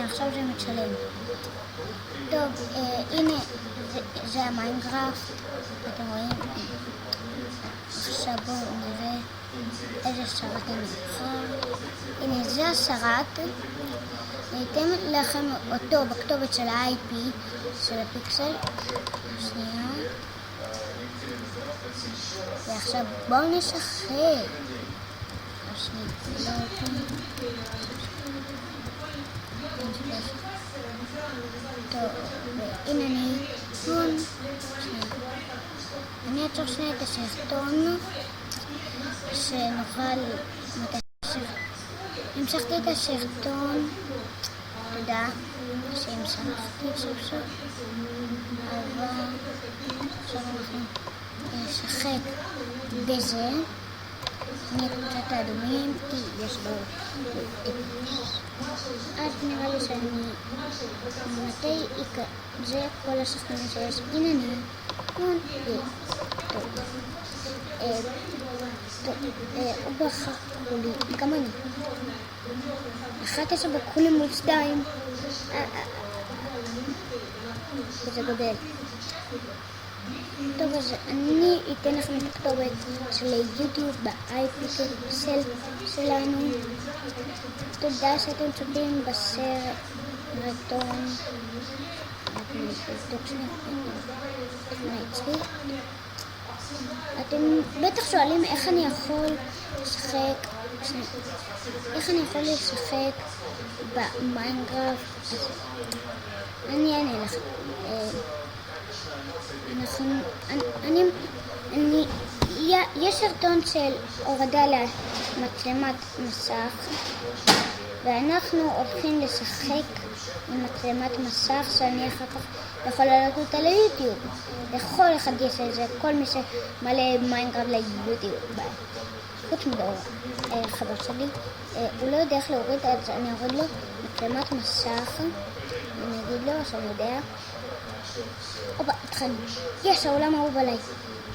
עכשיו זה מצלם. טוב, הנה, זה המיינקראפט. אתם רואים? עכשיו בואו נראה איזה שרת אני אבחר. הנה, זה השרת. ניתן לכם אותו בכתובת של ה-IP של הפיקסל. שנייה. ועכשיו בואו נשחק. טוב, והנה אני אעצור שנייה את הסרטון שנוכל המשכתי את הסרטון. תודה שהמשכתי סוף סוף. אבל עכשיו אנחנו נשחק בזה. אני קצת אדומים כי יש בו אז נראה לי שאני מתי זה כל השחקנים שיש. הנה אני טוב, הוא בחר כולי, גם אני 11 בכולים מול 2 וזה גודל. טוב, אז אני אתן לכם את הכתובת של יוטיוב ב-IP שלנו. תודה שאתם צופים בסרטון. אתם בטח שואלים איך אני יכול לשחק במיינקראפט. אני אענה לכם. יש סרטון של הורדה למצלמת מסך ואנחנו הולכים לשחק עם מצלמת מסך שאני אחר כך יכול לעלות אותה ליוטיוב. לכל אחד יש איזה, כל מי שמלא מיינקראפט ליוטיוב. חוץ מדור חבר שלי, הוא לא יודע איך להוריד, אז אני אוריד לו מצלמת מסך. אני אגיד לו שאני יודע. אופה, התחלנו. יש, העולם אהוב עליי.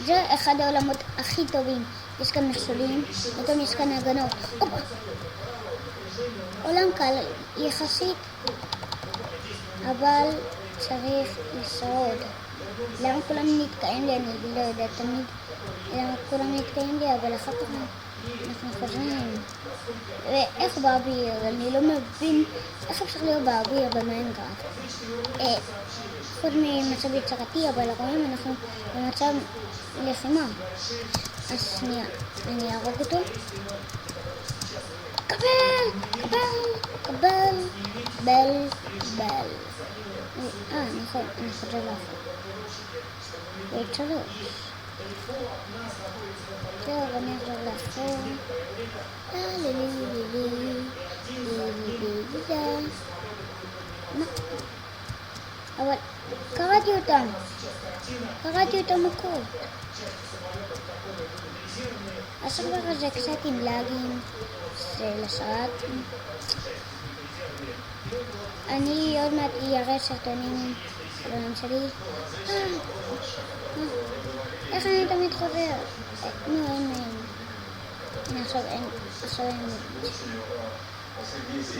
זה אחד העולמות הכי טובים. יש כאן מכשולים, פתאום יש כאן הגנות. אופה. עולם קל יחסית, אבל צריך לשרוד. למה כולם נתקעים לי? אני לא יודעת תמיד למה כולם נתקעים לי, אבל אחר כך אנחנו חוזרים. ואיך באוויר? אני לא מבין איך אפשר להיות באוויר במיינקראפט. חוץ ממצב יצירתי, אבל רואים אנחנו במצב לחימה. אז שנייה, אני אהרוג אותו. קבל! נכון, אני חוזר לאחור. ו3. טוב, אני אחזור לאחור. אבל קראתי אותם מכות. הסרבר הזה קצת עם לאגים של השרת. אני עוד מעט אראה סרטונים סרטונים שלי. איך אני תמיד חוזר? עכשיו אין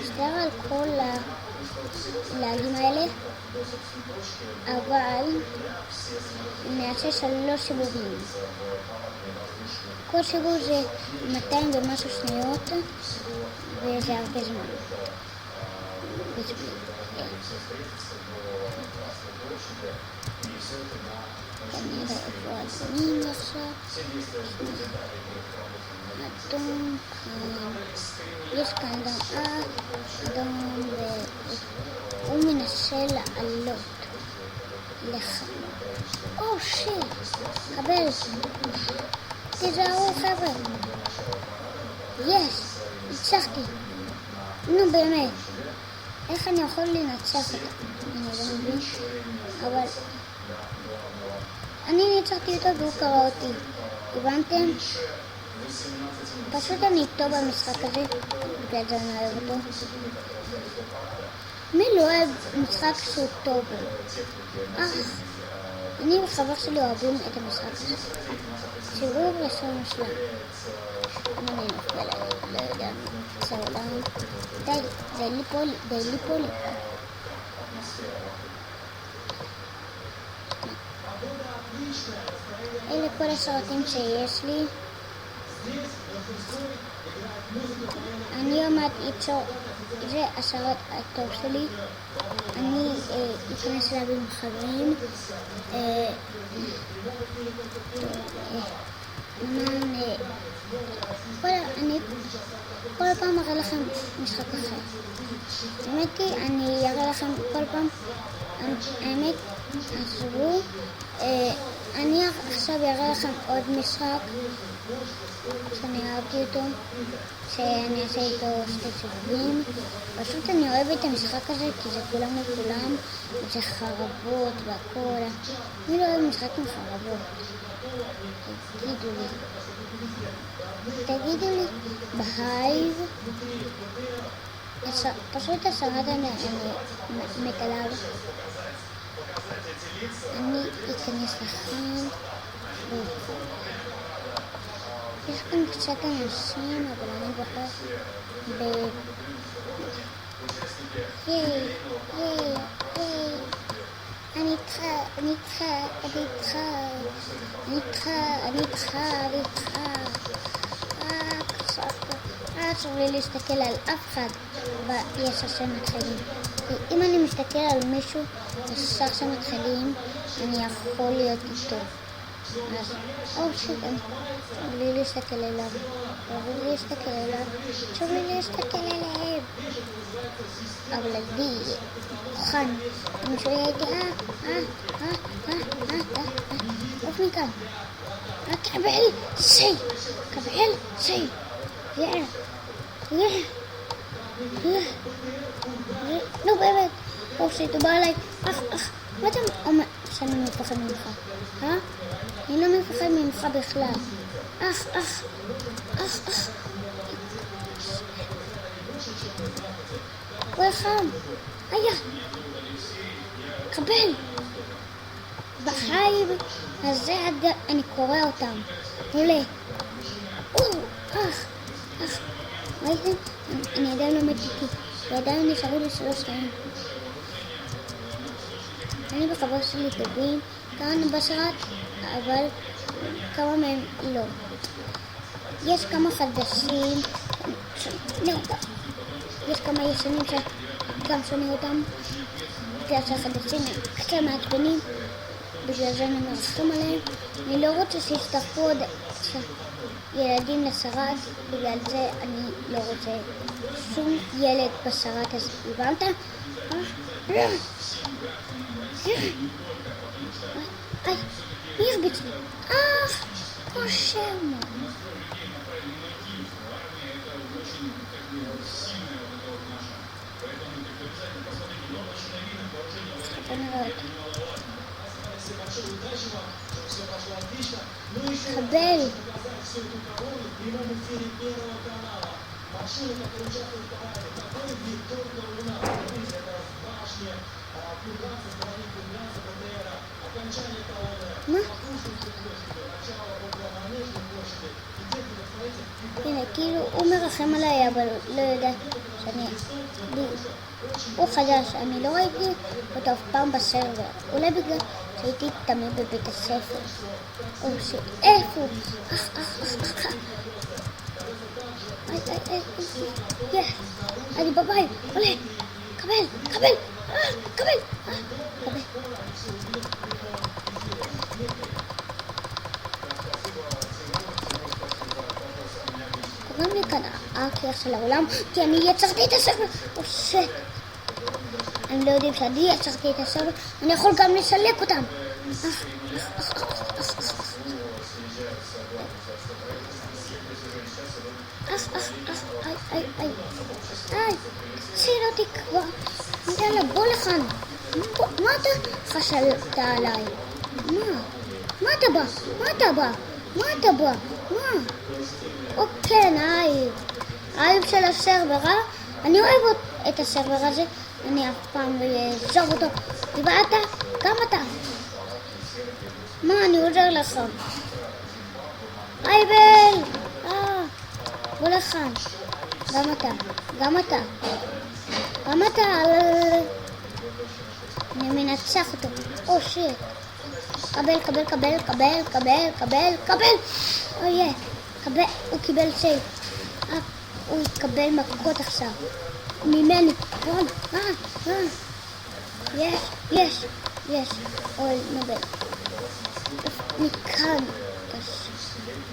מסתר על כל הלאגים האלה, אבל נעשה 3 סיבובים. כל סיבוב זה 200 ומשהו שניות וזה הרבה זמן. כנראה איפה הזמנים עכשיו. אדום כאן. יש כאן גם אדום והוא מנסה לעלות לך. או שיט, קבל. תזהרו חבר'ה. יש, ניצחתי. נו באמת. איך אני יכול לנצח אותה? אני לא מבין. אבל אני ניצחתי אותו והוא קרא אותי. הבנתם? פשוט אני טוב במשחק הזה, בגלל זה אני אוהב אותו. מי לא אוהב משחק שהוא טוב? אני וחבר שלי אוהבים את המשחק הזה. סיבוב ראשון שלנו. אם אני נופל, אני לא יודע מה זה עולם. די, די ליפול. אלה כל הסרטים שיש לי. אני עומד ליצור, זה הסרט הטוב שלי. אני אכנס אליו עם חברים. אני כל פעם אראה לכם משחק אחר. האמת היא, אני אראה לכם כל פעם, האמת, עזבו, אני עכשיו אראה לכם עוד משחק שאני אהבתי אותו, שאני אעשה איתו 2 סיבובים. פשוט אני אוהב את המשחק הזה כי זה כולם לכולם, זה חרבות והכל. אני לא אוהב משחק עם חרבות. תגידו לי בהייב, פשוט הסרט אני מת עליו. אני אכנס לכאן. יש כאן קצת אנשים, אבל אני בוחר אני איתך. אסור לי להסתכל על אף אחד בישר שמתחילים. אם אני מסתכל על מישהו ישר שמתחילים, אני יכול להיות איתו. אז, שיט, אסור לי להסתכל אליו. אבל אני מוכן. מישהו יהיה איתי, אוף מכאן. קבל שי. נו באמת. שיט, הוא בא אליי. מה אתה אומר שאני מפחד ממך? אני לא מפחד ממך בכלל. הוא חם. קבל. בחייב הזה אני קורא אותם. עולה. ראיתם? אני עדיין לא מתיתי. ועדיין נשארו לי 3 חיים. אני וחבר שלי טובים. כאן בסרט, אבל כמה מהם לא. יש כמה חדשים. יש כמה ישנים שגם שונאים אותם. בגלל שהחדשים הם קצת מעצבנים. בגלל זה אני מרחם עליהם. אני לא רוצה שיצטרפו עוד ילדים לסרט. בגלל זה אני לא רוצה שום ילד בסרט הזה. הבנת? מי הרביץ לי? כושר מאוד. בוא נראה אותי. קבל. מה? הנה, כאילו הוא מרחם עליי, אבל לא יודע שאני... הוא חדש, אני לא ראיתי אותו אף פעם בסרבר. אולי בגלל שהייתי תמיד בבית הספר. איפה? אני בבית, עולה, קבל. קוראים לי כאן האקר של העולם, כי אני יצרתי את הסרבר. שיט. אני לא יודעים שאני יצרתי את הסרבר, אני יכול גם לסלק אותם. תציל אותי כבר. יאללה, בוא לכאן. מה אתה חשבת עליי? מה אתה בא? כן, האייב של הסרבר, אני אוהב את הסרבר הזה. אני אף פעם לא אעזוב אותו. דיברת? גם אתה. מה, אני עוזר לך. היי בל! בוא לכאן. גם אתה. גם אתה. גם אתה. אני מנצח אותו. או שיט. קבל, קבל, קבל, קבל, קבל, קבל, קבל. אוי, קבל. הוא קיבל סייב. הוא יקבל מכות עכשיו. ממני. יש. אוי, נבל. מכאן.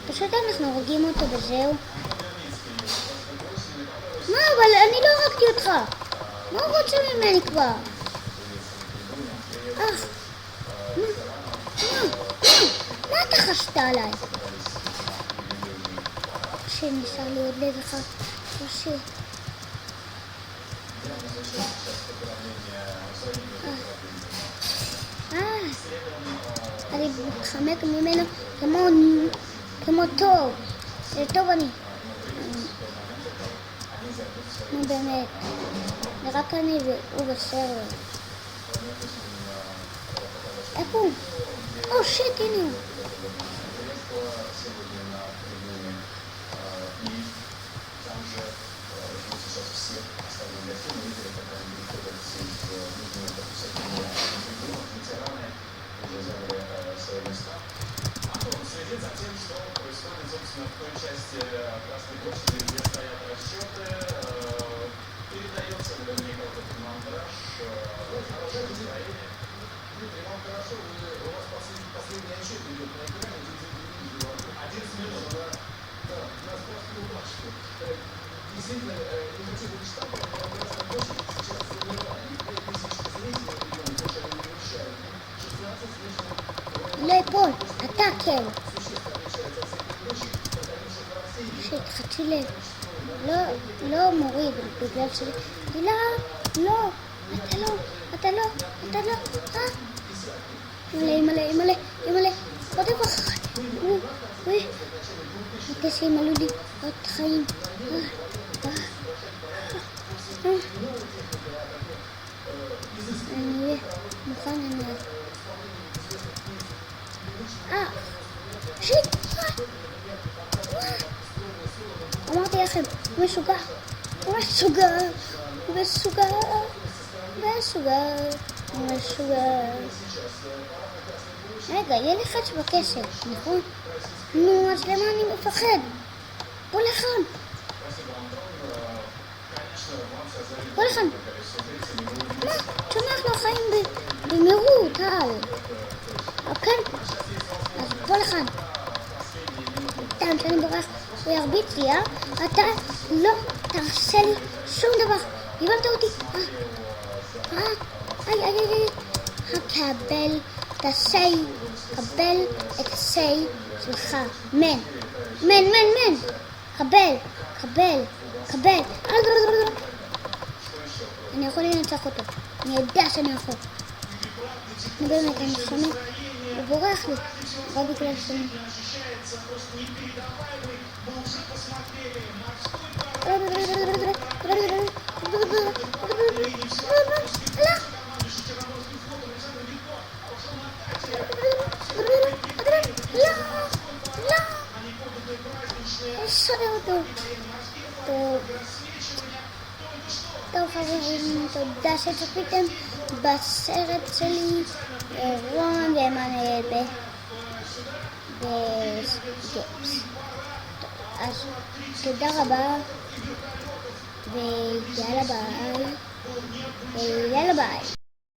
פשוט אנחנו הורגים אותו וזהו. מה, אבל אני לא הרגתי אותך. מה הוא רוצה ממני כבר? מה אתה חשת עליי? שניסה להיות לב אחד. אני מתחמק ממנו כמו טוב. זה טוב אני. נו באמת. זה רק אני והוא בסרט. איפה הוא? או שיט, הנה הוא. Следить за тем, что происходит, собственно, в той части Красной площади, где стоят расчеты, передается наверняка вот этот мандраж, хорошее настроение. Дмитрий, вам хорошо, у вас последний отчет идет на экране, 11 минут. Да, нас просто убачили. Действительно, не хочу быть штабом, но Красная площадь сейчас заняла и 2000 зрителей, больше они не вмещают. 16 с лишним. ליפול, אתה כן. שיט, חצי לב. לא מוריד בגלל שלי. לא, אתה לא. אימא'לה. עוד דבר אחד. מקווה שימלאו לי עוד חיים. אני אהיה מוכן לנהל. שיט! אמרתי לכם, הוא משוגע. רגע, יהיה לי חץ בקשר, נכון? נו, אז למה אני מפחד? בוא לכאן. מה? שאנחנו חיים במהירות, אוקיי? אז בוא לכאן. טעם שאני בורח, הוא ירביץ לי, אתה לא תעשה לי שום דבר. הבנת אותי? קבל את הסי שלך. מן. קבל. אני יכול לנצח אותו. אני יודע שאני יכול. באמת, אני שומע. הוא בורח לי. רק בגלל שאני. טוב חברים, תודה שצפיתם בסרט שלי רון ומנהל בגיימס. אז תודה רבה ויאללה ביי.